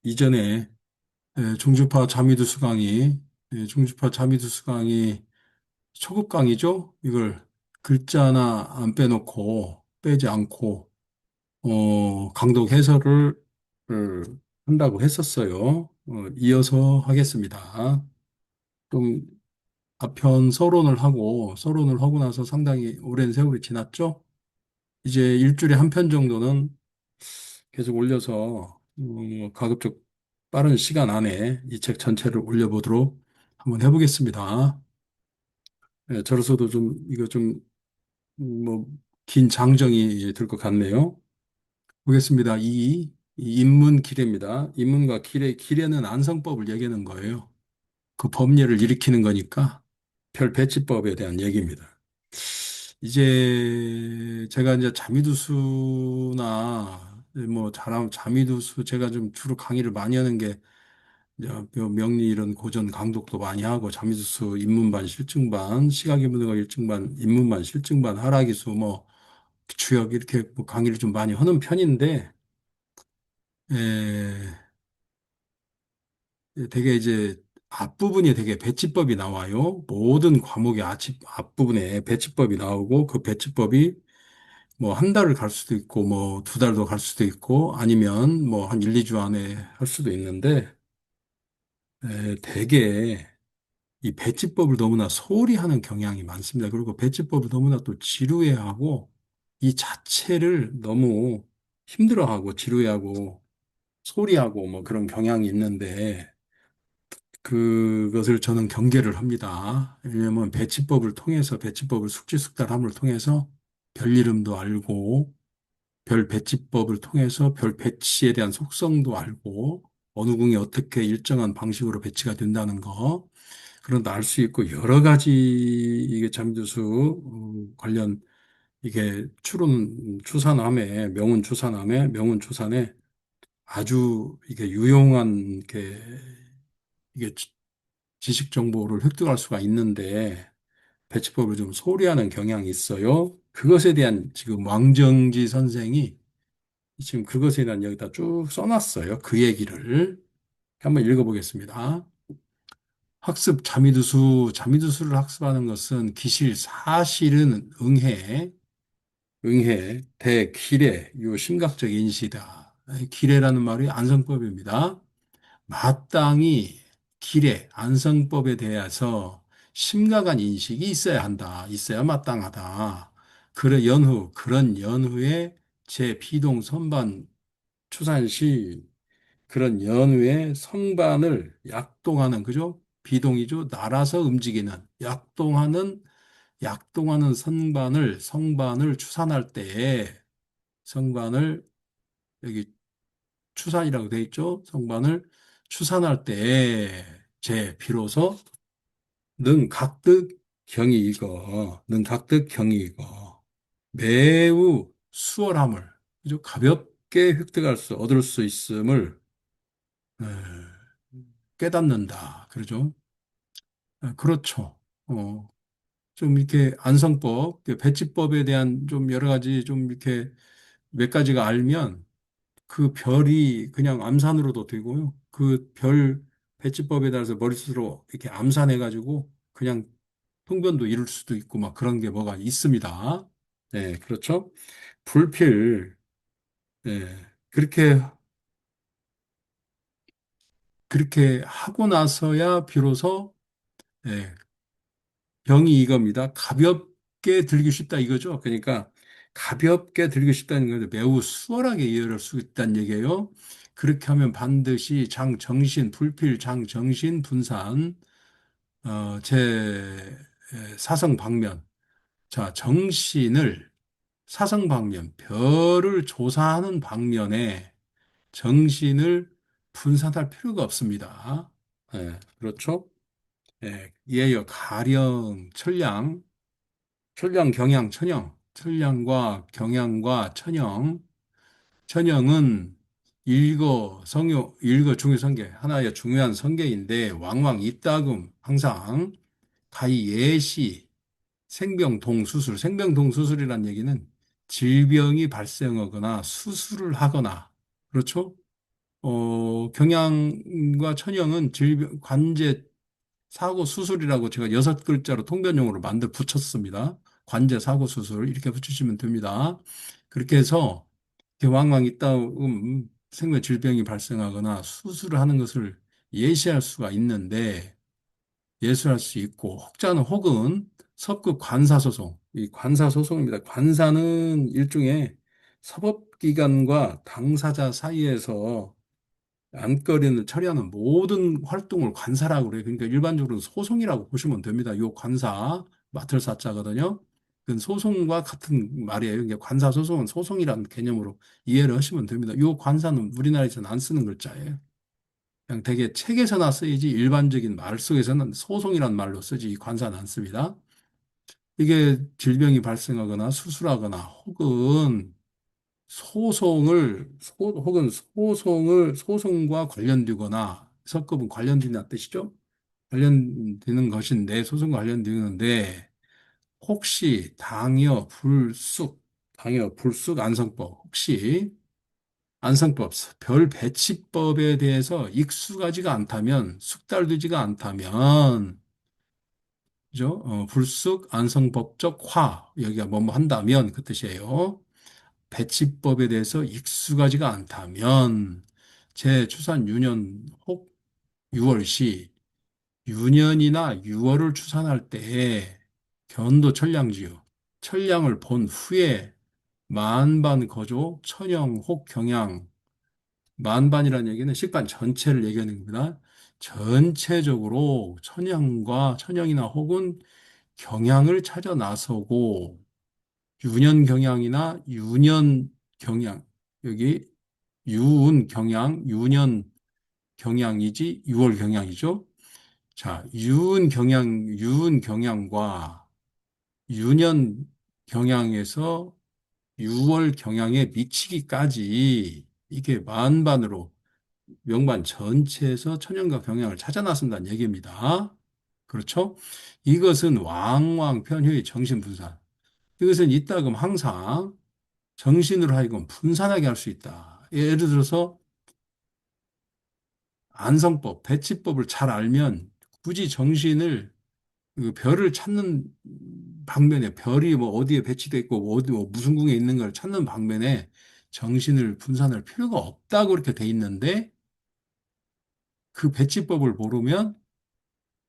이전에 중주파 자미두 수강이 중주파 자미두 수강이 초급 강의죠. 이걸 글자 하나 안 빼놓고 빼지 않고 강독 해설을 한다고 했었어요. 이어서 하겠습니다. 좀 아편 서론을 하고 나서 상당히 오랜 세월이 지났죠. 이제 일주일에 한 편 정도는 계속 올려서 가급적 빠른 시간 안에 이 책 전체를 올려보도록 한번 해보겠습니다. 저로서도 좀 이거 좀 뭐 긴 장정이 될 것 같네요. 보겠습니다. 이 인문 기례입니다. 인문과 기례는 안성법을 얘기하는 거예요. 그 법례를 일으키는 거니까 별 배치법에 대한 얘기입니다. 이제 제가 이제 자미두수나 뭐 잘하면 자미두수 제가 좀 주로 강의를 많이 하는 게 이제 명리 이런 고전 강독도 많이 하고 자미두수 입문반 실증반 시각인문학 일증반 입문반 실증반 하락이수 뭐 주역 이렇게 뭐 강의를 좀 많이 하는 편인데 에, 되게 이제 앞부분이 되게 배치법이 나와요. 모든 과목의 앞부분에 배치법이 나오고 그 배치법이 뭐 한 달을 갈 수도 있고 뭐 두 달도 갈 수도 있고 아니면 뭐 한 1, 2주 안에 할 수도 있는데 되게 이 배치법을 너무나 소홀히 하는 경향이 많습니다. 그리고 배치법을 너무나 또 지루해하고 이 자체를 너무 힘들어하고 지루해하고 소홀히하고 뭐 그런 경향이 있는데 그것을 저는 경계를 합니다. 왜냐하면 배치법을 통해서 배치법을 숙지숙달함을 통해서 별 이름도 알고 별 배치법을 통해서 별 배치에 대한 속성도 알고 어느 궁이 어떻게 일정한 방식으로 배치가 된다는 거 그런 거 알 수 있고 여러 가지 이게 잠재수 관련 이게 명운 추산에 아주 이게 유용한 이게 지식 정보를 획득할 수가 있는데 배치법을 좀 소홀히 하는 경향이 있어요. 그것에 대한 지금 왕정지 선생이 지금 그것에 대한 여기다 쭉 써놨어요. 그 얘기를 한번 읽어보겠습니다. 자미두수를 학습하는 것은 기실, 사실은 대기례, 요 심각적 인시다. 기례라는 말이 안성법입니다. 마땅히 기례, 안성법에 대해서 심각한 인식이 있어야 한다. 있어야 마땅하다. 그런 연후에 제 비동 선반 추산시 그런 연후의 성반을 약동하는, 그죠? 비동이죠. 날아서 움직이는, 약동하는 성반을 추산할 때에, 성반을, 여기 추산이라고 돼 있죠? 성반을 추산할 때에, 비로소, 는 각득 경이이거, 매우 수월함을, 그죠? 가볍게 얻을 수 있음을, 에, 깨닫는다. 그러죠? 그렇죠. 어, 좀 이렇게 안성법, 그 배치법에 대한 좀 여러 가지 좀 이렇게 몇 가지가 알면 그 별이 그냥 암산으로도 되고요. 그 별 배치법에 따라서 머릿수로 이렇게 암산해가지고 그냥 통변도 이룰 수도 있고 막 그런 게 뭐가 있습니다. 네, 그렇죠. 불필, 예, 그렇게, 그렇게 하고 나서야 비로소 예, 병이 이겁니다. 가볍게 들기 쉽다 이거죠. 그러니까 가볍게 들기 쉽다는 것은 매우 수월하게 이해할 수 있다는 얘기예요. 그렇게 하면 반드시 장정신 분산, 사성방면. 자, 사성방면, 별을 조사하는 방면에 정신을 분산할 필요가 없습니다. 그렇죠? 이에요 가령, 천량과 경향과 천형은 일거 중요 성계, 하나의 중요한 성계인데, 왕왕 입다금, 항상, 가히 예시, 생병동수술이란 얘기는 질병이 발생하거나 수술을 하거나, 그렇죠? 경양과 천영은 관제 사고 수술이라고 제가 6글자로 통변용어로 만들 붙였습니다. 관제 사고 수술 이렇게 붙이시면 됩니다. 그렇게 해서 이렇게 왕왕 있다 생명 질병이 발생하거나 수술을 하는 것을 예시할 수가 있는데 예술할 수 있고 혹자는 혹은 석급 관사소송 이 관사소송입니다. 관사는 일종의 사법기관과 당사자 사이에서 안건을 처리하는 모든 활동을 관사라고 그래요. 그러니까 일반적으로 소송이라고 보시면 됩니다. 요 관사 맡을 사자거든요. 그 소송과 같은 말이에요. 그러니까 관사 소송은 소송이라는 개념으로 이해를 하시면 됩니다. 요 관사는 우리나라에서는 안 쓰는 글자예요. 그냥 되게 책에서나 쓰이지 일반적인 말 속에서는 소송이라는 말로 쓰지 이 관사는 안 씁니다. 이게 질병이 발생하거나 수술하거나 혹은 혹은 소송과 관련되거나 석급은 관련된다는 뜻이죠. 관련되는 것인데 소송과 관련되는데 혹시 당여 불쑥 안성법 혹시 안성법 별 배치법에 대해서 익숙하지가 않다면 숙달되지가 않다면 그죠? 불쑥 안성법적 여기가 뭐뭐 한다면 그 뜻이에요. 배치법에 대해서 익숙하지가 않다면 제 추산 유년 혹 6월시 유년이나 6월을 추산할 때에 견도 천량지요. 천량을 본 후에 만반 거조 천영 혹 경양 만반이라는 얘기는 식반 전체를 얘기하는 겁니다. 전체적으로 천양과 천영이나 혹은 경양을 찾아 나서고 유년 경양이나 유년 경양 여기 유운 경양 유년 경양이지 6월 경양이죠. 자, 유운 경양과 유년 경양에서 6월 경양에 미치기까지 이게 만반으로 명반 전체에서 천연과 경양을 찾아 나선다는 얘기입니다. 그렇죠? 이것은 왕왕편효의 정신분산. 이것은 이따금 항상 정신으로 하여금 분산하게 할 수 있다. 예를 들어서 안성법, 배치법을 잘 알면 굳이 정신을 그 별을 찾는 방면에 별이 뭐 어디에 배치돼 있고 뭐 어디 뭐 무슨 궁에 있는 걸 찾는 방면에 정신을 분산할 필요가 없다고 그렇게 돼 있는데 그 배치법을 모르면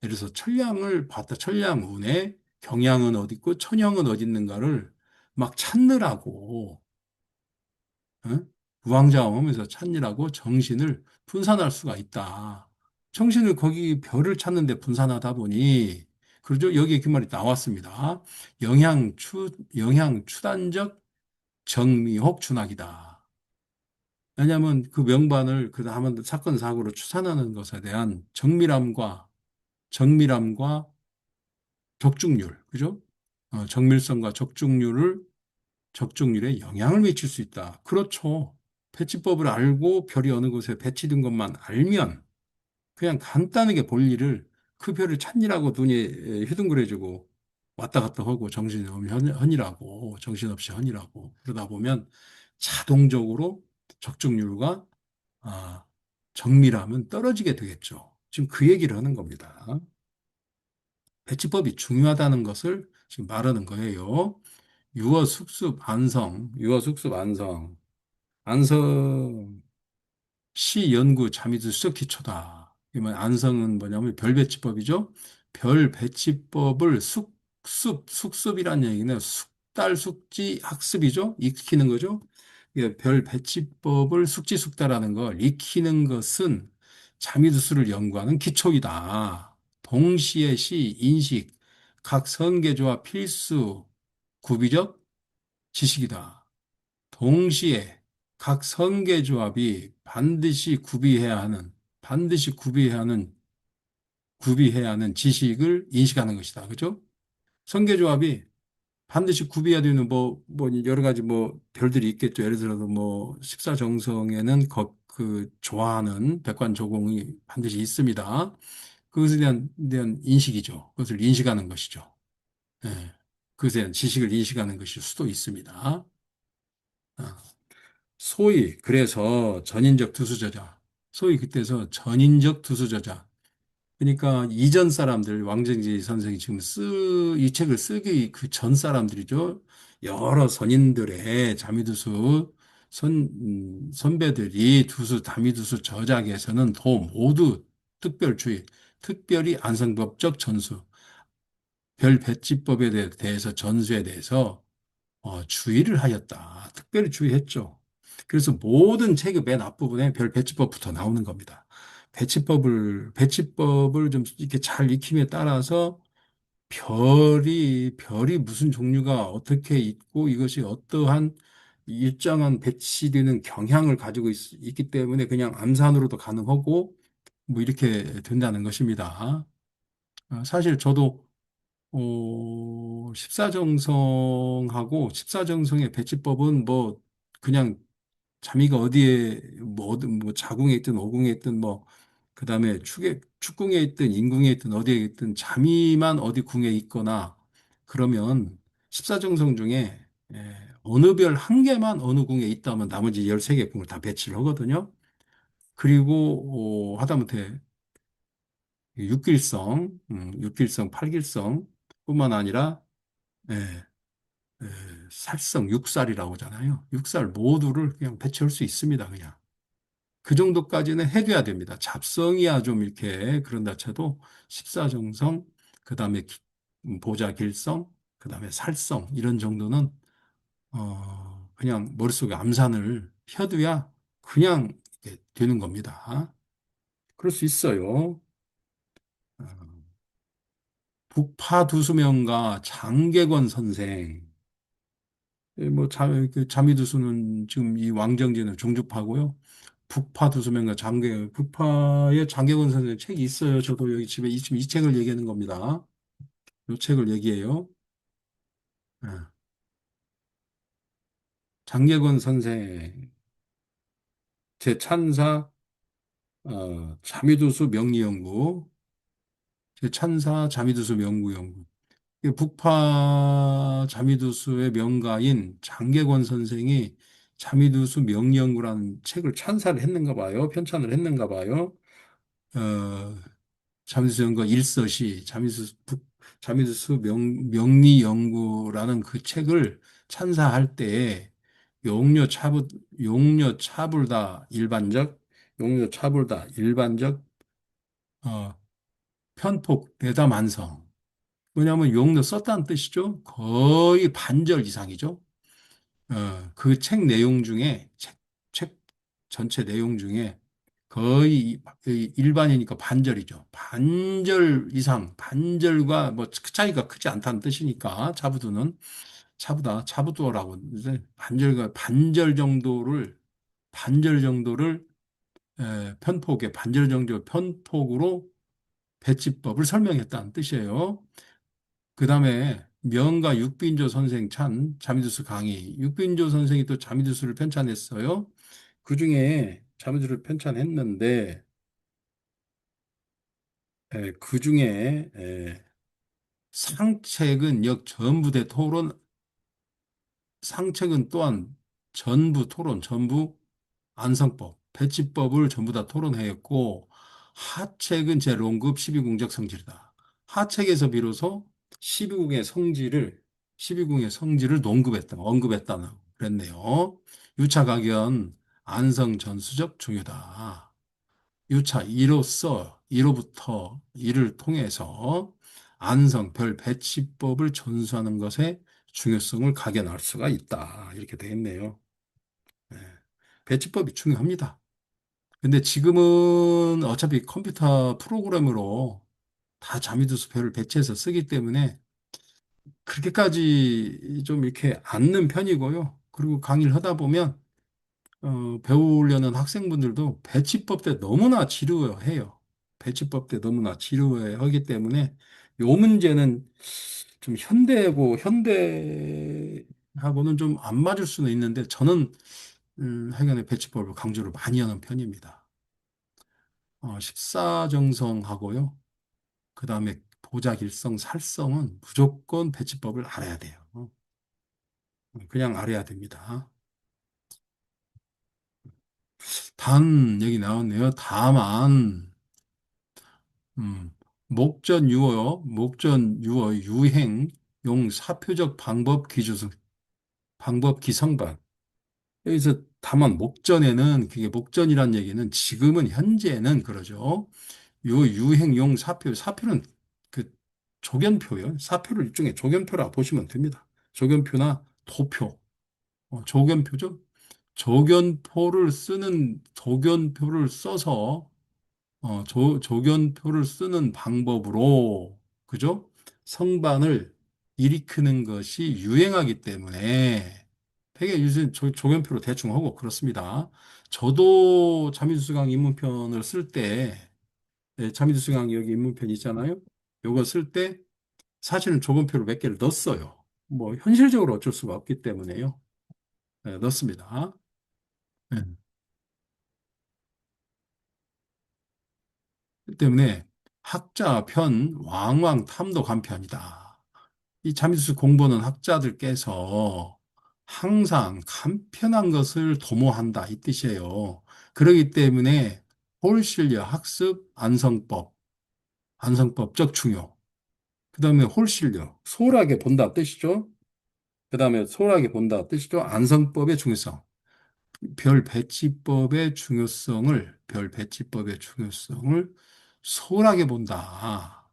예를 들어서 천량을 봤다. 천량운에 경양은 어디 있고 천형은 어디 있는가를 막 찾느라고 어? 우왕좌왕하면서 찾느라고 정신을 분산할 수가 있다. 정신을 거기 별을 찾는데 분산하다 보니 그러죠. 여기에 그 말이 나왔습니다. 영향추단적 정미혹 준학이다. 왜냐하면 그 명반을 그 다음 사건 사고로 추산하는 것에 대한 정밀함과 적중률, 그죠? 정밀성과 적중률에 영향을 미칠 수 있다. 그렇죠. 배치법을 알고 별이 어느 곳에 배치된 것만 알면 그냥 간단하게 볼 일을 그 별을 찾느라고 눈이 휘둥그레지고 왔다 갔다 하고 정신없이 허니라고 정신없이 허니라고 그러다 보면 자동적으로 적중률과 아, 정밀함은 떨어지게 되겠죠. 지금 그 얘기를 하는 겁니다. 배치법이 중요하다는 것을 지금 말하는 거예요. 유어, 숙습, 안성, 시, 연구, 자미도 수적 기초다. 그러면 안성은 뭐냐면 별배치법이죠. 별배치법을 숙습이라는 얘기는 숙달, 숙지, 학습이죠. 익히는 거죠. 별배치법을 숙지, 숙달하는 걸 익히는 것은 자미두수를 연구하는 기초이다. 동시에 시, 인식, 각 선계조와 필수, 구비적 지식이다. 동시에 각 선계조합이 반드시 구비해야 하는 지식을 인식하는 것이다. 그죠? 선계조합이 반드시 구비해야 되는 여러 가지 별들이 있겠죠. 예를 들어서 십사정성에는 좋아하는 백관조공이 반드시 있습니다. 그것에 대한 인식이죠. 그것을 인식하는 것이죠. 예. 그것에 대한 지식을 인식하는 것일 수도 있습니다. 아. 소위 그래서 전인적 투수저자. 소위 그때서 전인적 두수저자. 그러니까 이전 사람들, 왕정지 선생이 지금 이 책을 쓰기 그 전 사람들이죠. 여러 선인들의 자미두수 선배들이 다미두수 저작에서는 모두 특별주의, 특별히 안성법적 전수, 별 배지법에 대해서 전수에 대해서 주의를 하였다. 특별히 주의했죠. 그래서 모든 책의 맨 앞부분에 별 배치법부터 나오는 겁니다. 배치법을 좀 이렇게 잘 익힘에 따라서 별이 무슨 종류가 어떻게 있고 이것이 어떠한 일정한 배치되는 경향을 가지고 기 때문에 그냥 암산으로도 가능하고 뭐 이렇게 된다는 것입니다. 사실 저도 십사정성하고 십사정성의 배치법은 뭐 그냥 자미가 어디에 뭐 자궁에 있든 오궁에 있든 뭐 그다음에 축궁에 있든 인궁에 있든 어디에 있든 자미만 어디 궁에 있거나 그러면 십사정성 중에 어느 별 한 개만 어느 궁에 있다면 나머지 13개 궁을 다 배치를 하거든요. 그리고 하다못해 육길성, 팔길성 뿐만 아니라 예, 예, 육살이라고 하잖아요. 육살 모두를 그냥 배치할 수 있습니다. 그냥. 그 정도까지는 해줘야 됩니다. 잡성이야 좀 이렇게 그런다 쳐도 십사정성, 그 다음에 보자길성, 그 다음에 살성 이런 정도는 그냥 머릿속에 암산을 혀도야 그냥 이렇게 되는 겁니다. 그럴 수 있어요. 어, 북파두수명가 장계권 선생 그 자미두수는 지금 이 왕정지는 중주파고요. 북파두수명가 북파의 장계권 선생 책이 있어요. 저도 여기 집에 지금 이 책을 얘기하는 겁니다. 이 책을 얘기해요. 예. 장계권 선생 제 찬사 자미두수 명리연구 제 찬사 자미두수 명구연구 북파 자미두수의 명가인 장계권 선생이 자미두수 명리연구라는 책을 찬사를 했는가 봐요. 편찬을 했는가 봐요. 어, 자미두수 연구 일서시, 자미두수 명리연구라는 그 책을 찬사할 때에 용녀 차불, 용녀 차불다 일반적, 용녀 차불다 일반적, 어, 편폭 대다만성. 왜냐하면 용도 썼다는 뜻이죠. 거의 반절 이상이죠. 그 책 내용 중에, 책 전체 내용 중에 거의 일반이니까 반절이죠. 반절 이상, 반절과 뭐 차이가 크지 않다는 뜻이니까 차부도라고 이제 반절 정도를 반절 정도 편폭으로 배치법을 설명했다는 뜻이에요. 그 다음에 명가 육빈조 선생 자미두수 강의. 육빈조 선생이 또 자미두수를 편찬했어요. 그 중에 자미두수를 편찬했는데, 그 중에 상책은 역전부대 토론, 상책은 또한 전부 토론, 전부 안성법, 배치법을 전부 다 토론했고, 하책은 제 롱급 12궁적 성질이다. 하책에서 비로소 12궁의 성질을, 12궁의 성질을 언급했다는 그랬네요. 유차각연, 안성전수적 중요다. 유차, 이로부터, 이를 통해서 안성, 별 배치법을 전수하는 것에 중요성을 각연할 수가 있다. 이렇게 되어 있네요. 네. 배치법이 중요합니다. 근데 지금은 어차피 컴퓨터 프로그램으로 다 자미두수표를 배치해서 쓰기 때문에 그렇게까지 좀 이렇게 않는 편이고요. 그리고 강의를 하다 보면 배우려는 학생분들도 배치법 때 너무나 지루해요. 배치법 때 너무나 지루해하기 때문에 요 문제는 좀 현대하고는 좀 안 맞을 수는 있는데 저는 하여간에 배치법을 강조를 많이 하는 편입니다. 십사정성하고요. 그 다음에 보자길성, 살성은 무조건 배치법을 알아야 돼요. 그냥 알아야 됩니다. 단, 여기 나왔네요. 다만, 음, 목전 유어, 유행, 용, 사표적 방법, 방법, 기성반. 여기서 다만 목전에는, 그게 목전이란 얘기는 지금은, 현재는 그러죠. 유행용 사표, 사표는 그 조견표요. 사표를 일종의 조견표라 보시면 됩니다. 조견표나 도표, 조견표죠. 조견표를 써서 조견표를 쓰는 방법으로, 그죠? 성반을 일으키는 것이 유행하기 때문에 되게 요즘 조견표로 대충 하고 그렇습니다. 저도 자미수강 입문편을 쓸 때, 자미수강 여기 입문편 있잖아요. 요거 쓸 때 사실은 조견표를 몇 개를 넣었어요. 뭐 현실적으로 어쩔 수가 없기 때문에요. 네, 넣습니다. 네. 그 때문에 학자 편 왕왕 탐도 간편이다. 이 자미수 공부는 학자들께서 항상 간편한 것을 도모한다 이 뜻이에요. 그렇기 때문에 홀실려 학습 안성법적 중요. 그다음에 홀실려 소홀하게 본다 뜻이죠. 그다음에 소홀하게 본다 뜻이죠. 안성법의 중요성. 별 배치법의 중요성을 소홀하게 본다.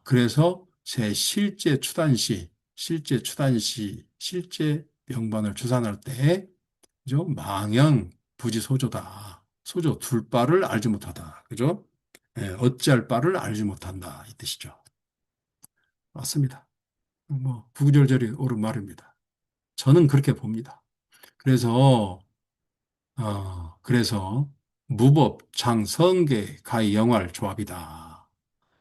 그래서 제 실제 명반을 주산할 때, 그죠? 망연 부지소조다. 소조 둘 바를 알지 못하다. 그죠? 어찌할 바를 알지 못한다. 이 뜻이죠. 맞습니다. 뭐, 구구절절히 옳은 말입니다. 저는 그렇게 봅니다. 그래서, 그래서, 무법, 장, 성계, 가히 영활 조합이다.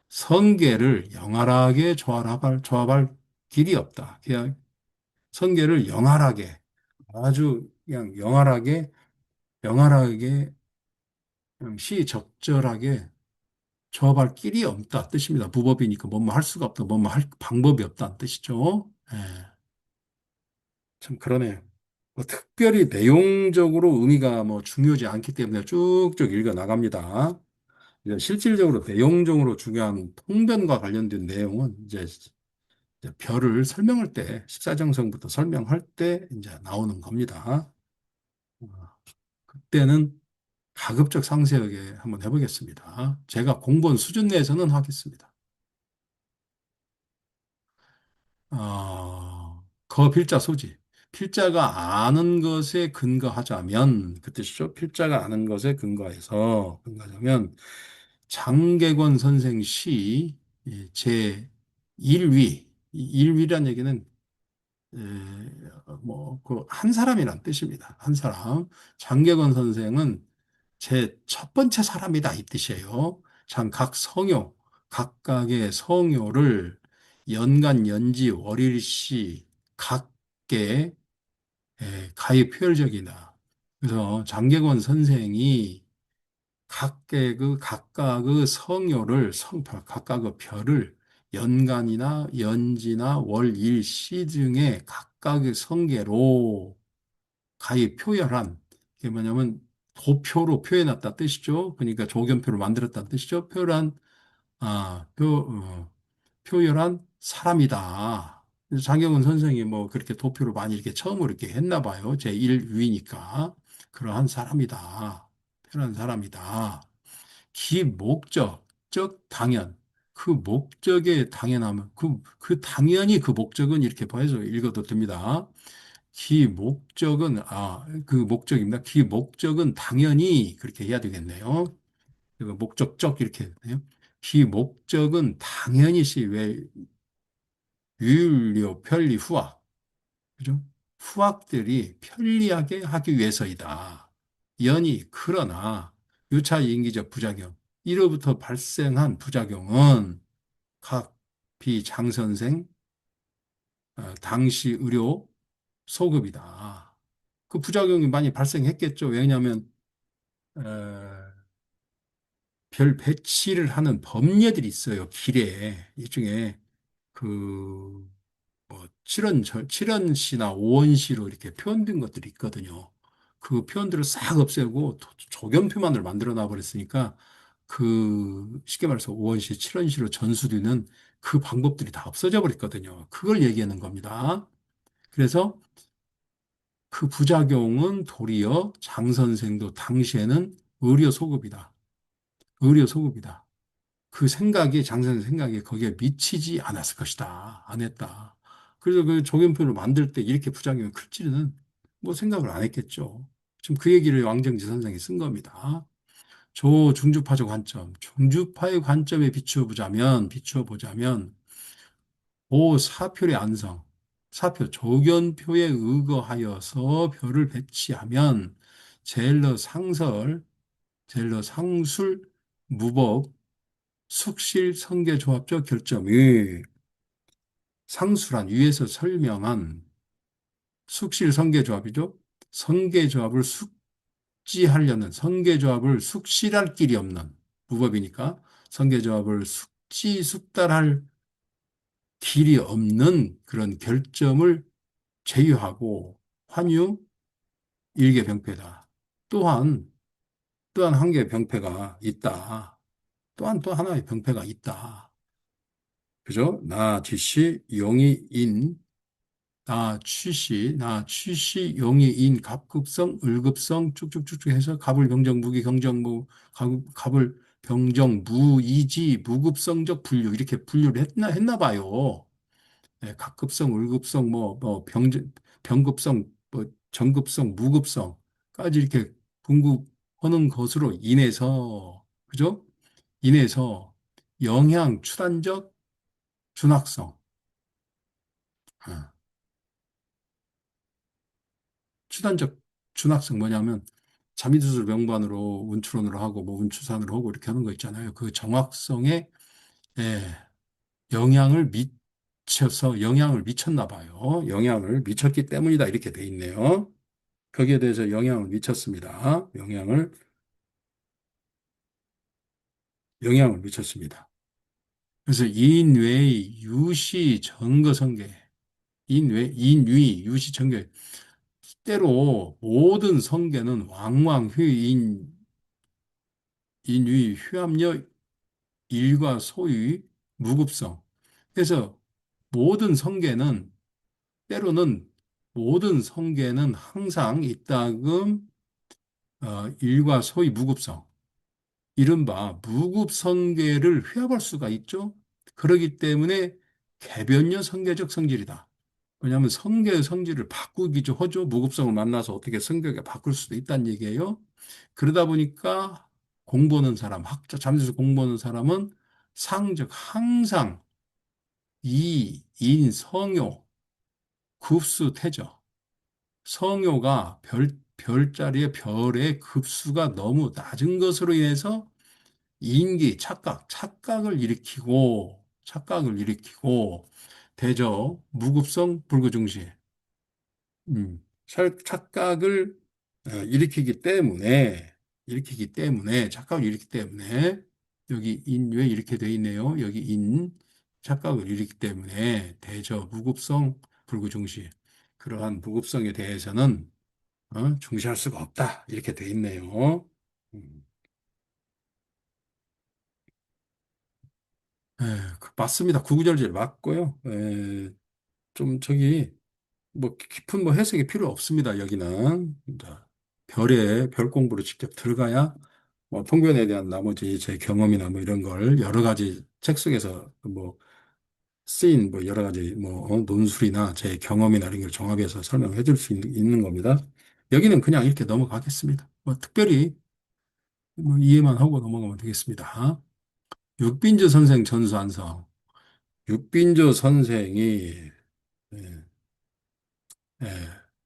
성계를 영활하게 조합할 길이 없다. 그냥 성계를 영활하게, 아주 그냥 영활하게, 그냥 시적절하게 조합할 길이 없다 뜻입니다. 무법이니까 뭐뭐 할 수가 없다, 뭐뭐 할 방법이 없다는 뜻이죠. 예, 참 그러네요. 뭐 특별히 내용적으로 의미가 뭐 중요하지 않기 때문에 쭉쭉 읽어 나갑니다. 이제 실질적으로 내용적으로 중요한 통변과 관련된 내용은 이제 별을 설명할 때, 십사정성부터 설명할 때 이제 나오는 겁니다. 어, 그때는 가급적 상세하게 한번 해보겠습니다. 제가 공부한 수준 내에서는 하겠습니다. 필자 소지. 필자가 아는 것에 근거하자면, 그 뜻이죠. 필자가 아는 것에 근거하자면, 장계권 선생 시 제 1위, 1위란 얘기는 한 사람이란 뜻입니다. 한 사람. 장계건 선생은 제 첫 번째 사람이다. 이 뜻이에요. 각각의 성효를 연간, 연지, 월일시, 각계, 가히 표열적이다. 그래서 장계건 선생이 각각의 각각의 별을 연간이나 연지나 월, 일, 시 등의 각각의 성계로 가히 표열한, 이게 뭐냐면 도표로 표해놨다 뜻이죠. 그러니까 조견표를 만들었다는 뜻이죠. 표열한 사람이다. 그래서 장경은 선생이 뭐 그렇게 도표를 많이 이렇게 처음으로 이렇게 했나 봐요. 제1위니까. 그러한 사람이다. 표현한 사람이다. 기목적 당연. 그 목적의 당연함은, 당연히 그 목적은 이렇게 봐서 읽어도 됩니다. 그 목적입니다. 기목적은 당연히 그렇게 해야 되겠네요. 그리고 목적적 이렇게 해요. 기목적은 당연히 왜 유율료, 편리, 후학. 그죠? 후학들이 편리하게 하기 위해서이다. 그러나 유차 인기적 부작용, 이로부터 발생한 부작용은 각 비장선생, 당시 의료 소급이다. 그 부작용이 많이 발생했겠죠. 왜냐하면 어, 별 배치를 하는 법례들이 있어요. 길에 일종의 그 칠원시나 오원시로 이렇게 표현된 것들이 있거든요. 그 표현들을 싹 없애고 조견표만을 만들어 놔 버렸으니까 그 쉽게 말해서 5원시, 7원시로 전수되는 그 방법들이 다 없어져 버렸거든요. 그걸 얘기하는 겁니다. 그래서 그 부작용은 도리어 장 선생도 당시에는 의료 소급이다. 의료 소급이다. 그 생각이 장 선생 생각이 거기에 미치지 않았을 것이다. 안 했다. 그래서 그 조견표를 만들 때 이렇게 부작용이 클지는 뭐 생각을 안 했겠죠. 지금 그 얘기를 왕정지 선생이 쓴 겁니다. 조중주파적 관점, 중주파의 관점에 비추어 보자면, 오 사표의 안성, 사표 조견표에 의거하여서 표를 배치하면 젤러 상설, 젤러 상술, 무법, 숙실 성계조합적 결점이 상술한 위에서 설명한 숙실 성계조합이죠. 성계조합을 숙지하려는 성계조합을 숙실할 길이 없는 무법이니까 성계조합을 숙달할 길이 없는 그런 결점을 제유하고 환유 일개병폐다. 또한 한 개의 병폐가 있다. 또한 또 하나의 병폐가 있다. 그죠? 나 지시 용이 인, 나 취시 용이 인, 갑급성, 을급성 쭉쭉쭉쭉 해서 갑을 병정 무기 경정무 갑을 병정 무이지 무급성적 분류 이렇게 분류를 했나 봐요. 네, 각급성, 을급성, 병급성, 뭐, 정급성, 무급성까지 이렇게 분급하는 것으로 인해서, 그죠? 인해서 영향, 추단적, 준학성, 아, 추단적, 준학성 뭐냐면, 자미두술 명반으로 운추론으로 하고, 뭐, 운추산으로 하고, 이렇게 하는 거 있잖아요. 그 정확성에, 예, 영향을 미쳤나 봐요. 영향을 미쳤기 때문이다. 이렇게 돼 있네요. 거기에 대해서 영향을 미쳤습니다. 영향을 미쳤습니다. 그래서 인외 유시 정거성계, 인위 유시 정계, 때로 모든 성계는 왕왕휴인 인위 휴합력 일과 소위 무급성. 그래서 모든 성계는 때로는 모든 성계는 항상 이따금 일과 소위 무급성. 이른바 무급성계를 회합할 수가 있죠. 그러기 때문에 개변녀 성계적 성질이다. 왜냐하면 성계의 성질을 바꾸기도 하죠. 무급성을 만나서 어떻게 성격에 바꿀 수도 있다는 얘기예요. 그러다 보니까 공부하는 사람, 학자, 잠재수 공부하는 사람은 상즉 항상 이, 인, 성요, 급수, 태저. 성요가 별자리의 별의 급수가 너무 낮은 것으로 인해서 인기, 착각을 일으키고, 대저, 무급성, 불구중시, 착각을 착각을 일으키기 때문에, 여기 인, 왜 이렇게 돼 있네요. 여기 인, 착각을 일으키기 때문에, 대저, 무급성, 불구중시, 그러한 무급성에 대해서는 중시할 수가 없다. 이렇게 돼 있네요. 음. 예, 맞습니다. 구구절절 맞고요. 좀 저기 뭐 깊은 뭐 해석이 필요 없습니다. 여기는 자, 별 공부를 직접 들어가야 뭐 통변에 대한 나머지 제 경험이나 뭐 이런 걸 여러 가지 책 속에서 뭐 쓰인 뭐 여러 가지 뭐 논술이나 제 경험이나 이런 걸 종합해서 설명해 줄 수 있는 겁니다. 여기는 그냥 이렇게 넘어가겠습니다. 뭐 특별히 뭐 이해만 하고 넘어가면 되겠습니다. 육빈조 선생 전수한성. 육빈조 선생이 예, 예,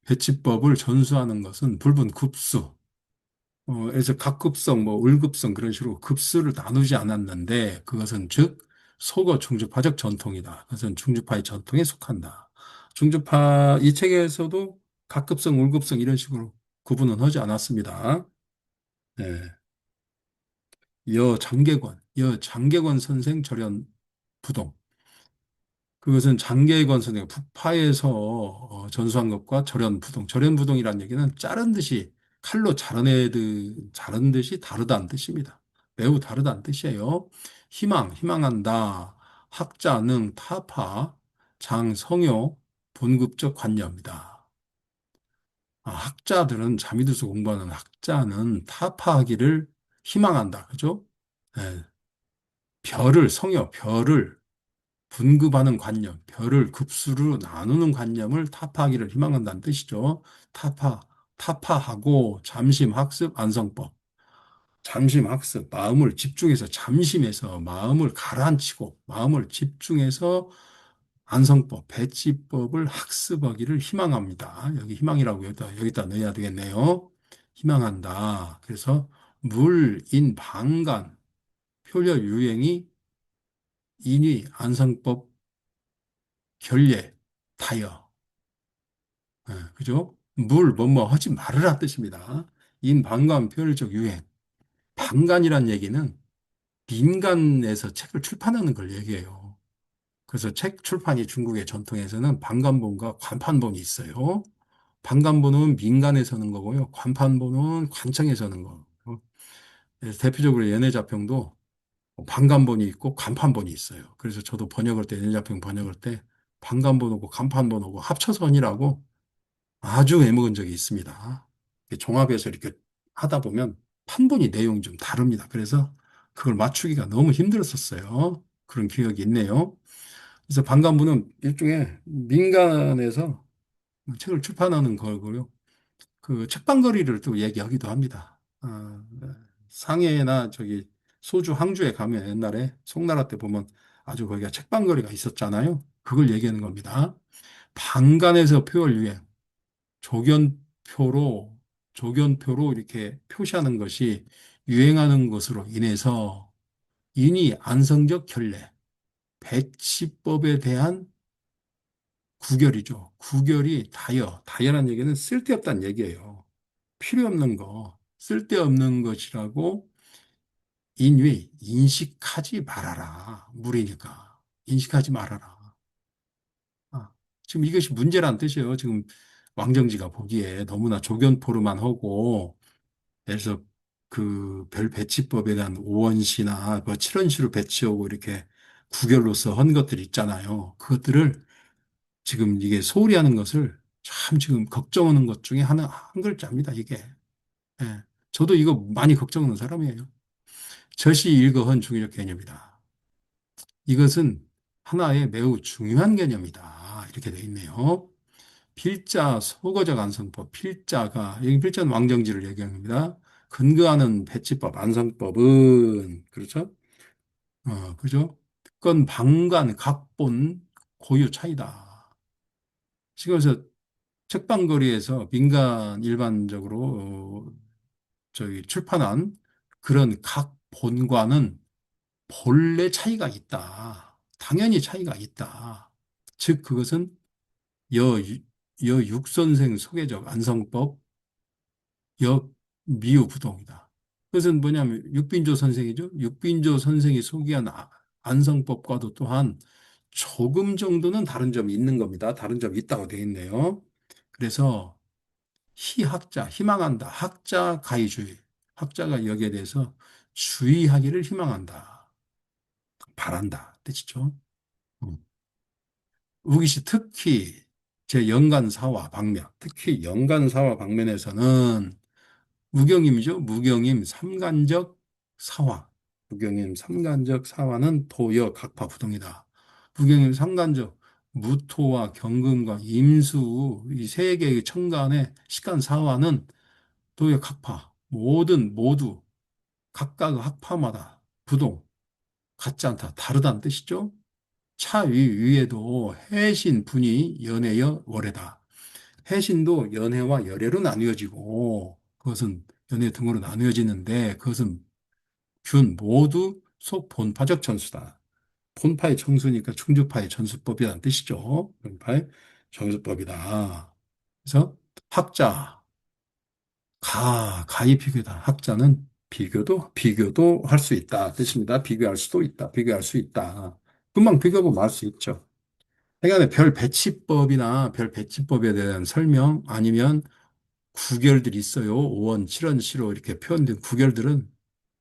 배치법을 전수하는 것은 불분 급수, 그래서 각급성, 뭐 을급성 그런 식으로 급수를 나누지 않았는데 그것은 즉 소거 중주파적 전통이다. 그것은 중주파의 전통에 속한다. 중주파 이 책에서도 각급성, 을급성 이런 식으로 구분은 하지 않았습니다. 예. 여장계권 선생 절연 부동. 그것은 장계권 선생 북파에서 전수한 것과 절연부동이라는 얘기는 자른 듯이 칼로 자르는 듯이 다르다는 뜻입니다. 매우 다르다는 뜻이에요. 희망한다. 학자, 능, 타파, 장, 성요, 본급적 관여입니다. 학자들은 자미두수 공부하는 학자는 타파하기를 희망한다. 그죠? 예, 별을 분급하는 관념, 별을 급수로 나누는 관념을 타파하기를 희망한다는 뜻이죠. 타파, 타파하고 잠심학습 안성법. 잠심학습, 마음을 집중해서 잠심해서 마음을 가라앉히고 마음을 집중해서 안성법, 배치법을 학습하기를 희망합니다. 여기 희망이라고 여기다 넣어야 되겠네요. 희망한다. 그래서 물, 인, 방간, 표려 유행이 인위, 안성법, 결례, 타여. 그죠? 뭐뭐 하지 말으라 뜻입니다. 인, 방간, 표현적 유행. 방간이란 얘기는 민간에서 책을 출판하는 걸 얘기해요. 그래서 책 출판이 중국의 전통에서는 방간본과 관판본이 있어요. 방간본은 민간에 서는 거고요. 관판본은 관청에 서는 거. 그래서 대표적으로 연애자평도 방간본이 있고 관판본이 있어요. 그래서 저도 번역할 때, 연애자평 번역할 때 방간본하고 관판본하고 합쳐서 하니라고 아주 애먹은 적이 있습니다. 종합해서 이렇게 하다 보면 판본이 내용이 좀 다릅니다. 그래서 그걸 맞추기가 너무 힘들었었어요. 그런 기억이 있네요. 그래서 방간부는 일종의 민간에서 책을 출판하는 거고요. 그 책방거리를 또 얘기하기도 합니다. 상해나 저기 소주, 항주에 가면 옛날에 송나라 때 보면 아주 거기가 책방거리가 있었잖아요. 그걸 얘기하는 겁니다. 방간에서 표열 유행. 조견표로, 조견표로 이렇게 표시하는 것이 유행하는 것으로 인해서 인이 안성적 결례, 배치법에 대한 구결이죠. 구결이 다여라는 얘기는 쓸데없다는 얘기예요. 필요 없는 거, 쓸데없는 것이라고 인위, 인식하지 말아라. 무리니까. 인식하지 말아라. 아, 지금 이것이 문제란 뜻이에요. 지금 왕정지가 보기에 너무나 조견포로만 하고 그래서 그 별 배치법에 대한 오원시나 뭐 칠원시로 배치하고 이렇게 구결로서 한 것들 있잖아요. 그것들을 지금 이게 소홀히 하는 것을 참 지금 걱정하는 것 중에 한 글자입니다, 이게. 예. 저도 이거 많이 걱정하는 사람이에요. 저시 일거헌 중의적 개념이다. 이것은 하나의 매우 중요한 개념이다. 이렇게 되어 있네요. 필자 소거적 안성법, 필자가, 여기 필자는 왕정지를 얘기합니다. 근거하는 배치법, 안성법은, 그렇죠? 그죠? 그건 방간, 각본, 고유 차이다. 지금 그래서 책방거리에서 민간 일반적으로, 저기 출판한 그런 각 본과는 본래 차이가 있다. 당연히 차이가 있다. 즉, 그것은 여, 여육선생 소개적 안성법, 역미우부동이다. 그것은 뭐냐면 육빈조 선생이죠. 육빈조 선생이 소개한 안성법과도 또한 조금 정도는 다른 점이 있는 겁니다. 다른 점이 있다고 되어 있네요. 그래서 희학자, 희망한다. 학자 가히주의. 학자가 여기에 대해서 주의하기를 희망한다. 바란다. 뜻이죠. 음. 우기시 특히 제 연간사화 방면, 특히 연간사화 방면에서는 무경임이죠. 무경임 삼간적 사화. 무경임 삼간적 사화는 도여 각파 부동이다. 무경임 삼간적 무토와 경금과 임수 이 세 개의 천간의 식간 사화는 도여 각파 모두 각각 학파마다 부동 같지 않다. 다르다는 뜻이죠. 위에도 해신 분이 연애여 월해다. 해신도 연해와 열애로 나뉘어지고 그것은 연해 등으로 나뉘어지는데 그것은 균 모두 속 본파적 전수다. 본파의 청수니까 충주파의 전수법이라는 뜻이죠. 본파의 전수법이다. 그래서 학자 가히 비교다. 학자는 비교도 할 수 있다. 뜻입니다. 비교할 수도 있다. 비교할 수 있다. 금방 비교하고 말 수 있죠. 그러니까 별 배치법이나 별 배치법에 대한 설명 아니면 구결들이 있어요. 5원, 7원, 시로 이렇게 표현된 구결들은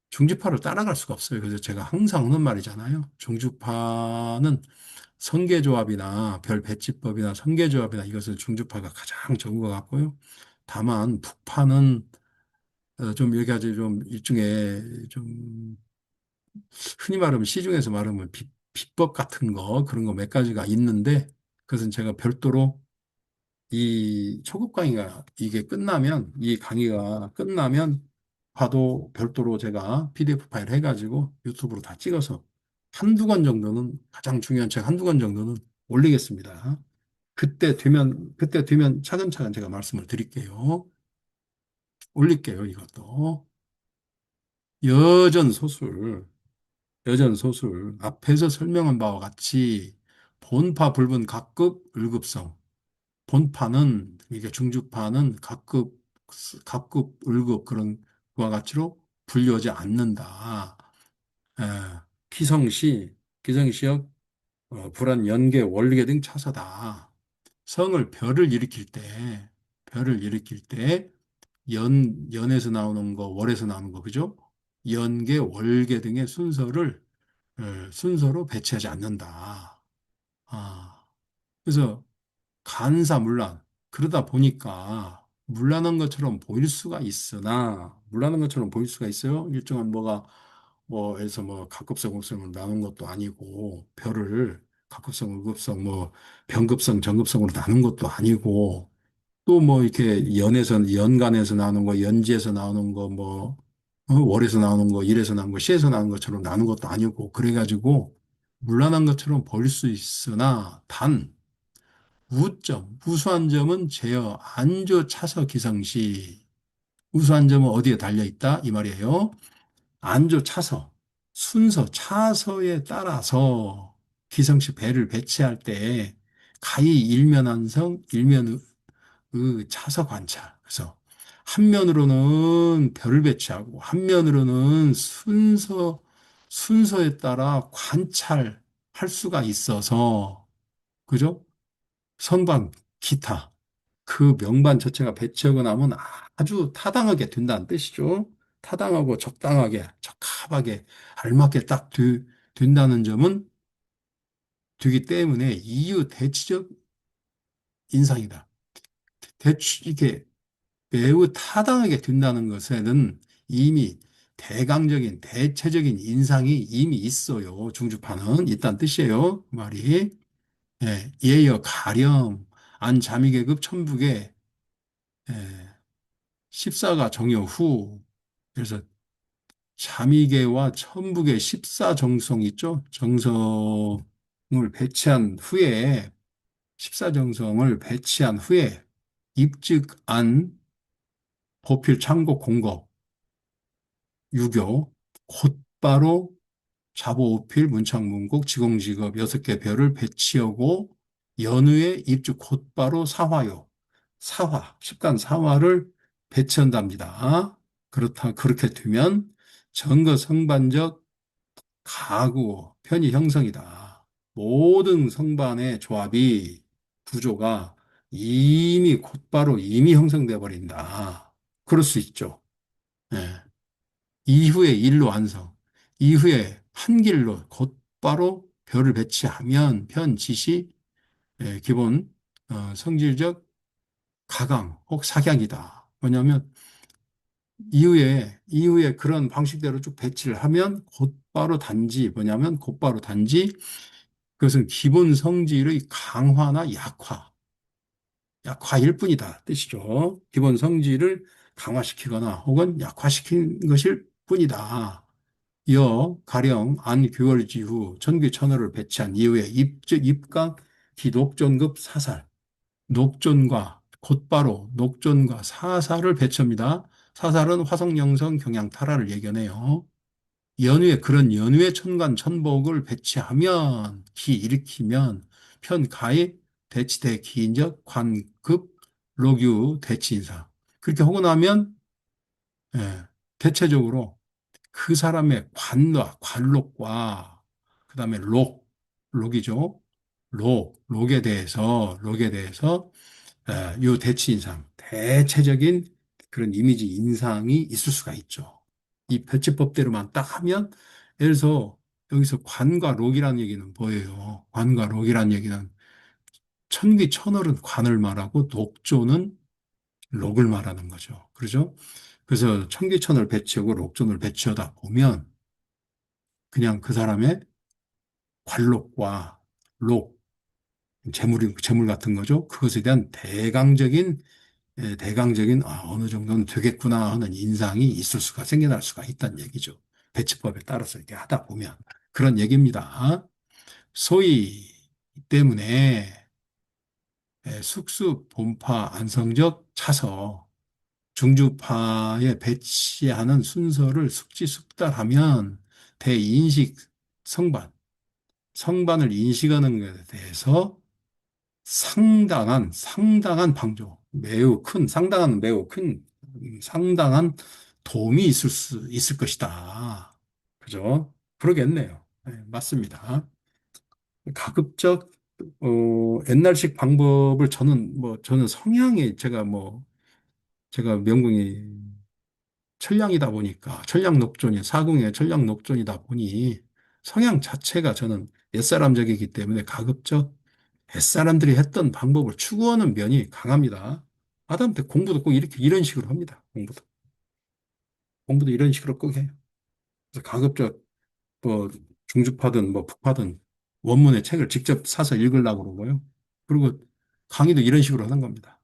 중주파를 따라갈 수가 없어요. 그래서 제가 항상 하는 말이잖아요. 중주파는 성계조합이나 별 배치법이나 성계조합이나 이것은 중주파가 가장 적은 것 같고요. 다만 북파는 좀 여기 아주 좀 일종의 좀 흔히 말하면 시중에서 말하면 비법 같은 거 그런 거 몇 가지가 있는데 그것은 제가 별도로 이 초급 강의가 이게 끝나면 이 강의가 끝나면 봐도 별도로 제가 PDF 파일 해가지고 유튜브로 다 찍어서 한두 권 정도는 가장 중요한 책 한두 권 정도는 올리겠습니다. 그때 되면 차근차근 제가 말씀을 드릴게요. 올릴게요, 이것도. 여전 소술, 여전 소술. 앞에서 설명한 바와 같이 본파 불분 각급 을급성. 본파는, 이게 중주파는 각급 을급 그런 그와 같이로 분류하지 않는다. 에, 기성시, 기성시역, 불안, 연계, 월계 등 차서다. 성을 별을 일으킬 때, 연에서 나오는 거, 월에서 나오는 거, 그죠? 연계, 월계 등의 순서로 배치하지 않는다. 아, 그래서 간사문란. 그러다 보니까 문란한 것처럼 보일 수가 있으나, 문란한 것처럼 보일 수가 있어요. 일정한 뭐가, 에서 각급성, 급성을 나눈 것도 아니고, 별을 각급성, 급성, 병급성, 정급성으로 나눈 것도 아니고, 또 이렇게 연간에서 나오는 거, 연지에서 나오는 거, 월에서 나오는 거, 일에서 나오는 거, 시에서 나오는 것처럼 나눈 것도 아니고, 그래가지고, 문란한 것처럼 보일 수 있으나, 우수한 점은 제어, 안조 차서 기성시. 우수한 점은 어디에 달려 있다? 이 말이에요. 안조 차서, 순서, 차서에 따라서 기성시 배를 배치할 때 가히 일면안성, 일면의 차서 관찰. 그래서 한 면으로는 별을 배치하고 한 면으로는 순서에 따라 관찰할 수가 있어서 그죠? 선반, 기타. 그 명반 자체가 배치하고 나면 아주 타당하게 된다는 뜻이죠. 타당하고 적당하게, 적합하게, 알맞게 딱 된다는 점은 되기 때문에 이유 대치적 인상이다. 이게 매우 타당하게 된다는 것에는 이미 대강적인, 대체적인 인상이 이미 있어요. 중주파는 있다는 뜻이에요. 그 말이. 예, 예여 가령, 안자미계급 천북에 예, 14가 정여 후, 그래서 자미계와 천북의 14정성 있죠? 정성을 배치한 후에, 14정성을 배치한 후에 입직안 보필 창곡 공거 유교 곧바로 자보오필 문창문곡 지공직업 6개 별을 배치하고 연후에 입주 곧바로 십간 사화를 배치한답니다. 그렇게 되면 정거 성반적 가구 편의 형성이다. 모든 성반의 조합이 구조가 이미 형성돼 버린다. 그럴 수 있죠. 예. 이후에 일로 완성. 이후에 한 길로 곧바로 별을 배치하면 편지시 기본 성질적 가강 혹 사각이다. 뭐냐면 이후에 그런 방식대로 쭉 배치를 하면 곧바로 단지 그것은 기본 성질의 강화나 약화일 뿐이다 뜻이죠. 기본 성질을 강화시키거나 혹은 약화시킨 것일 뿐이다. 가령 안교월지 후 전기천호를 배치한 이후에 입각 기녹존급 사살, 녹존과 사살을 배치합니다. 사살은 화성영성 경향탈화를 예견해요. 그런 연후에 천간 천복을 일으키면 편가의 대치대 기인적 관급 로규 대치인사. 그렇게 하고 나면 예, 대체적으로 그 사람의 관록과 그다음에 록이죠. 록에 대해서 요 대치 인상, 대체적인 그런 이미지 인상이 있을 수가 있죠. 이 배치법대로만 딱 하면, 예를 들어서 여기서 관과 록이라는 얘기는 뭐예요? 관과 록이라는 얘기는 천귀 천월은 관을 말하고 녹조는 록을 말하는 거죠. 그렇죠? 그래서 천귀천을 배치하고 록존을 배치하다 보면 그냥 그 사람의 관록과 록, 재물 같은 거죠. 그것에 대한 대강적인 어느 정도는 되겠구나 하는 인상이 있을 수가 생겨날 수가 있다는 얘기죠. 배치법에 따라서 이렇게 하다 보면 그런 얘기입니다. 소위 때문에 숙수, 본파, 안성적, 차서 중주파에 배치하는 순서를 숙지숙달하면 대인식 성반, 성반을 인식하는 것에 대해서 상당한 방조, 매우 큰, 상당한 도움이 있을 것이다. 그죠? 그러겠네요. 네, 맞습니다. 가급적, 옛날식 방법을 저는 성향이 제가 명궁이 천량이다 보니까, 천량 녹존이, 사궁의 천량 녹존이다 보니 성향 자체가 저는 옛사람적이기 때문에 가급적 옛사람들이 했던 방법을 추구하는 면이 강합니다. 하다못해 공부도 꼭 이런 식으로 합니다. 공부도 이런 식으로 꼭 해요. 그래서 가급적 뭐 중주파든 뭐 북파든 원문의 책을 직접 사서 읽으려고 그러고요. 그리고 강의도 이런 식으로 하는 겁니다.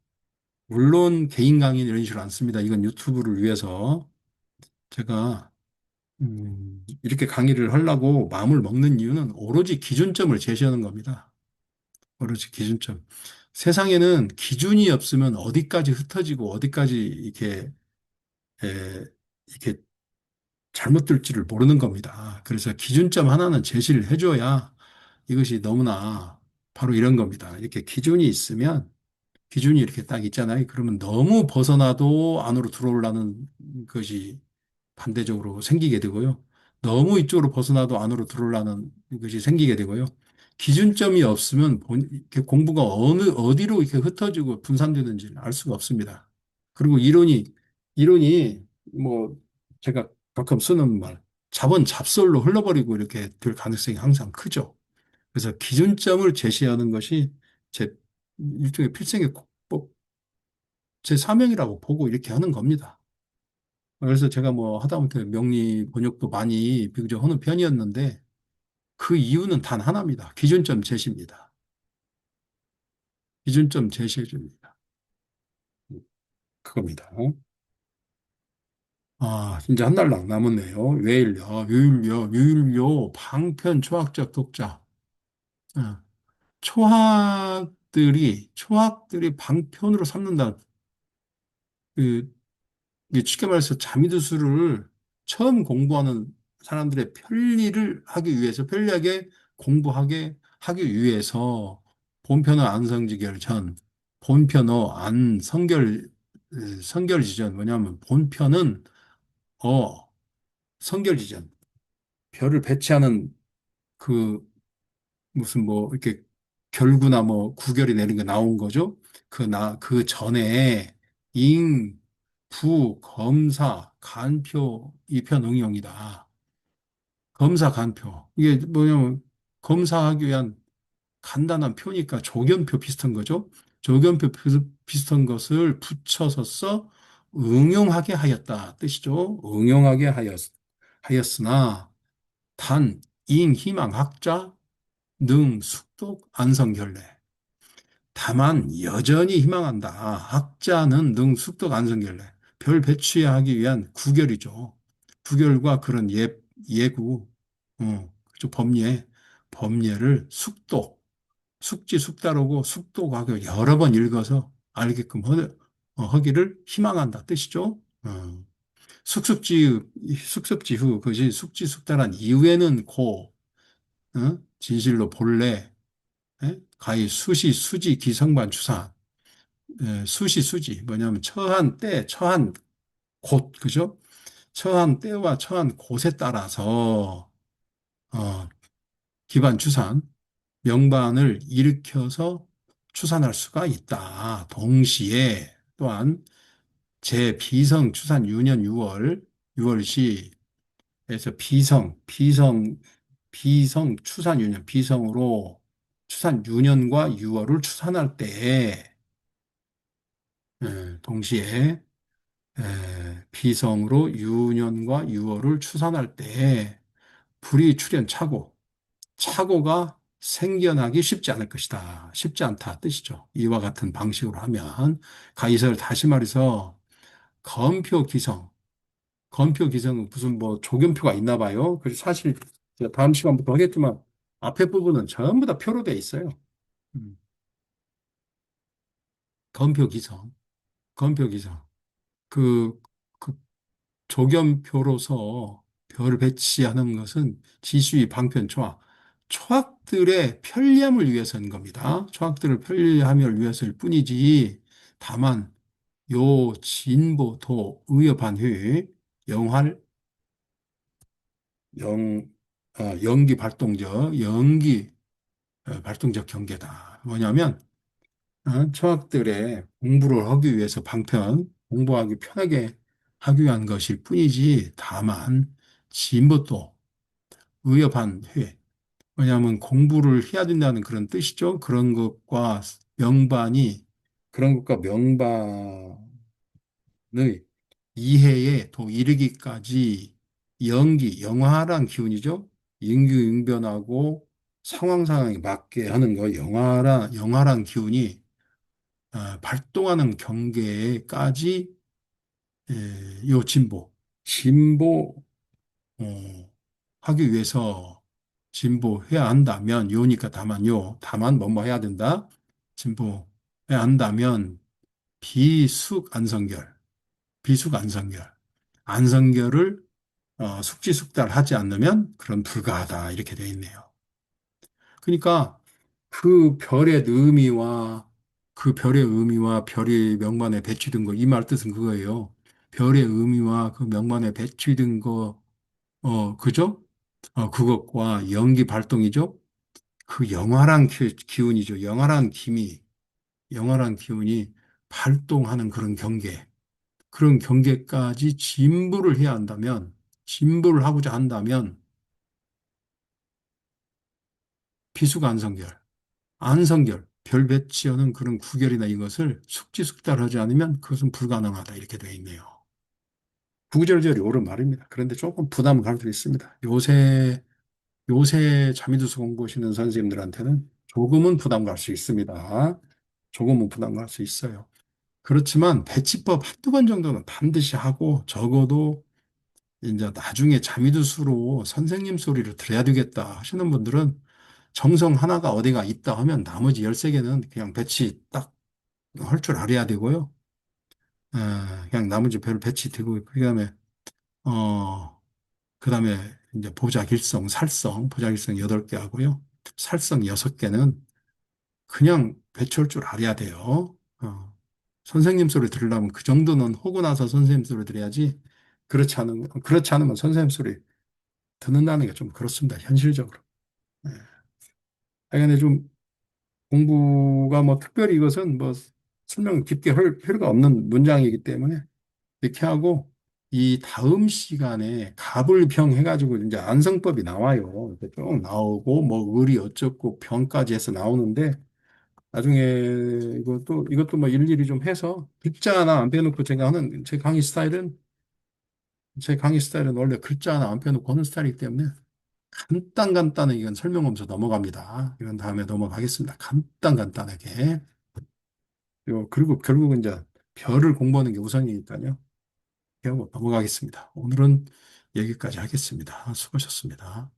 물론 개인 강의는 이런 식으로 안 씁니다. 이건 유튜브를 위해서 제가 이렇게 강의를 하려고 마음을 먹는 이유는 오로지 기준점을 제시하는 겁니다. 오로지 기준점. 세상에는 기준이 없으면 어디까지 흩어지고 어디까지 이렇게 잘못 될지를 모르는 겁니다. 그래서 기준점 하나는 제시를 해줘야 이것이 너무나 바로 이런 겁니다. 이렇게 기준이 있으면 기준이 이렇게 딱 있잖아요. 그러면 너무 벗어나도 안으로 들어오려는 것이 반대적으로 생기게 되고요. 너무 이쪽으로 벗어나도 안으로 들어오려는 것이 생기게 되고요. 기준점이 없으면 이렇게 공부가 어디로 이렇게 흩어지고 분산되는지 알 수가 없습니다. 그리고 이론이 뭐 제가 가끔 쓰는 말, 잡설로 흘러버리고 이렇게 될 가능성이 항상 크죠. 그래서 기준점을 제시하는 것이 제 일종의 필생의 제 사명이라고 보고 이렇게 하는 겁니다. 그래서 제가 뭐 하다못해 명리 번역도 많이 비교적 하는 편이었는데 그 이유는 단 하나입니다. 기준점 제시입니다. 기준점 제시해 줍니다. 그겁니다. 아, 이제 한 달락 남았네요. 왜일요? 유율요, 방편 초학적 독자. 어, 초학들이 방편으로 삼는다. 그 이게 쉽게 말해서 자미두수를 처음 공부하는 사람들의 편리를 하기 위해서, 편리하게 공부하게 하기 위해서 본편어 안성지결 전, 본편어 안 성결지전, 뭐냐면 본편은 성결지전, 별을 배치하는 그 무슨 뭐 이렇게 결구나 뭐 구결이 내린 게 나온 거죠. 그 전에 잉, 부, 검사, 간표, 이편 응용이다. 검사, 간표. 이게 뭐냐면 검사하기 위한 간단한 표니까 조견표 비슷한 거죠. 조견표 비슷한 것을 붙여서 써 응용하게 하였다 뜻이죠. 하였으나 단, 잉, 희망, 학자, 능, 숙독, 안성결례. 다만 여전히 희망한다. 학자는 능, 숙독, 안성결례. 별 배치하기 위한 구결이죠. 구결과 그런 예구, 그죠? 법례를 숙지, 숙다르고 숙독하고 여러 번 읽어서 알게끔 하기를 희망한다 뜻이죠. 숙습지 후, 그것이 숙지, 숙달한 이후에는 진실로 본래, 가히 수지, 기성반, 추산, 수지, 뭐냐면 처한 곳, 그죠? 처한 때와 처한 곳에 따라서, 어, 기반 추산, 명반을 일으켜서 추산할 수가 있다. 동시에 또한 제 비성 추산 유년 6월시 에서 비성 추산 유년, 비성으로 추산 유년과 6월을 추산할 때, 동시에 비성으로 유년과 6월을 추산할 때 불이 출현 차고가 생겨나기 쉽지 않을 것이다. 쉽지 않다 뜻이죠. 이와 같은 방식으로 하면 가이설 다시 말해서 검표 기성, 검표 기성은 무슨 뭐 조견표가 있나 봐요. 그래서 사실 제가 다음 시간부터 하겠지만 앞에 부분은 전부 다 표로 돼 있어요. 음, 검표 기성, 검표 기성. 그, 그 조견표로서 별 배치하는 것은 지수의 방편 초학들의 편리함을 위해서인 겁니다. 초학들을 편리함을 위해서일 뿐이지 다만 요 진보도 의협한회 영할 영 연기 발동적 발동적 경계다. 뭐냐면 초학들의 공부를 하기 위해서 공부하기 편하게 하기 위한 것일 뿐이지 다만 진보도 의협한 회. 왜냐하면 공부를 해야 된다는 그런 뜻이죠. 명반이 그런 것과 명반의 이해에 도 이르기까지 영화란 기운이죠. 임기응변하고 상황에 맞게 하는 거, 영화란 기운이 발동하는 경계까지 요 진보, 어, 하기 위해서 진보해야 한다면, 요니까 다만 뭐뭐 해야 된다. 진보해야 한다면 비숙 안성결. 안성결을 숙지숙달하지 않으면 그런 불가하다. 이렇게 되어 있네요. 그러니까 그 별의 의미와 그 별의 의미와 별의 명반에 배치된 거, 이 말 뜻은 그거예요. 별의 의미와 그 명반에 배치된 거, 그죠? 그것과 연기 발동이죠? 그 영활한 기운이죠. 영활한 기운이 발동하는 그런 경계까지 진부를 하고자 한다면, 비수가 별 배치하는 그런 구결이나 이것을 숙지숙달하지 않으면 그것은 불가능하다. 이렇게 되어 있네요. 구구절절이 옳은 말입니다. 그런데 조금 부담을 갈 수 있습니다. 요새 자미두수 공부하시는 선생님들한테는 조금은 부담 갈 수 있습니다. 조금은 부담 갈 수 있어요. 그렇지만 배치법 한두 번 정도는 반드시 하고 적어도 이제 나중에 자미두수로 선생님 소리를 들어야 되겠다 하시는 분들은 정성 하나가 어디가 있다 하면 나머지 13개는 그냥 배치 딱 할 줄 알아야 되고요. 그냥 나머지 별 배치 되고, 어, 그다음에 이제 보자길성 8개 하고요. 살성 6개는 그냥 배치할 줄 알아야 돼요. 선생님 소리 들으려면 그 정도는 하고 나서 선생님 소리 들어야지. 그렇지 않으면 선생님 소리 듣는다는 게 좀 그렇습니다. 현실적으로. 예. 하여간에 좀 공부가 뭐 특별히 이것은 뭐 설명 깊게 할 필요가 없는 문장이기 때문에 이렇게 하고 이 다음 시간에 갑을병 해가지고 이제 안성법이 나와요. 이렇게 쭉 나오고 뭐 을이 어쩌고 병까지 해서 나오는데 나중에 이것도 뭐 일일이 좀 해서 글자 하나 안 빼놓고 제 강의 스타일은 원래 글자 하나 안 빼놓고 하는 스타일이기 때문에 간단하게 이건 설명하면서 넘어갑니다. 이건 다음에 넘어가겠습니다. 간단하게. 그리고 결국은 이제 별을 공부하는 게 우선이니까요. 이렇게 하고 넘어가겠습니다. 오늘은 여기까지 하겠습니다. 수고하셨습니다.